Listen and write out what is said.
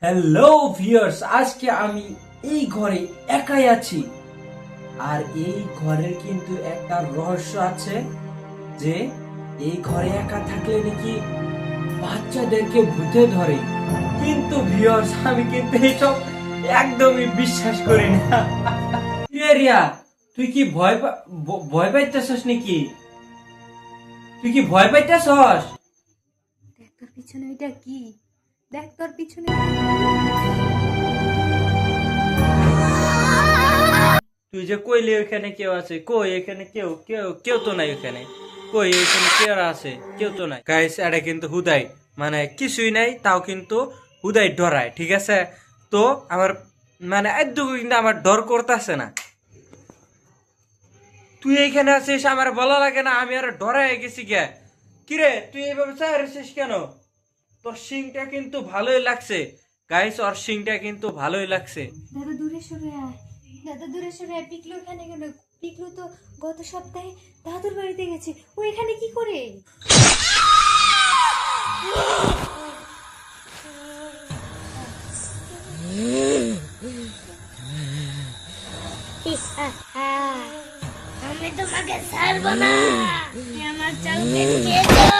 Hello viewers, আজকে আমি এই ঘরে একাই আছি। আর এই ঘরের কিন্তু একটা রহস্য আছে যে এই ঘরে একা থাকলে নাকি বাচ্চাদেরকে ভূতে ধরে। কিন্তু ভিউয়ার্স, আমি কিন্তু এইসব একদমই বিশ্বাস করি না। রিয়া, তুই কি ভয় পাইতেছস নাকি? তুই কি ভয় পাইতেছস? দেখ তোর পিছনে ওইটা কি? দেখ তোর পিছনে তুই যে কইলি ওইখানে কেউ আছে, কই এখানে কেউ কেউ কেউ তো নাই ওখানে। কই এখানে কে আছে? কেউ তো নাই। গাইস, এটা কিন্তু হুদাই, মানে কিছুই নাই, তাও কিন্তু হুদাই ডরায়। ঠিক আছে, তো আমার মানে একদম কিন্তু আমার ডর করতেছে না। তুই এইখানে আছিস, আমার বলা লাগে না? আমি আর ডরাই গেছি গে। কিরে, তুই এইভাবে চাই আছিস কেন? তোর শিংটা কিন্তু ভালোই লাগছে। গাইস, ওর শিংটা কিন্তু ভালোই লাগছে। দাদা দূরে সরে আয়। দাদা দূরে সরে আয়। পিকলু এখানে কেন? পিকলু তো গত সপ্তাহে দাদুর বাড়িতে গেছে। ও এখানে কি করে? আমি তোমাকে ছাড়বো না। তুমি আমার চাল খেয়েছো।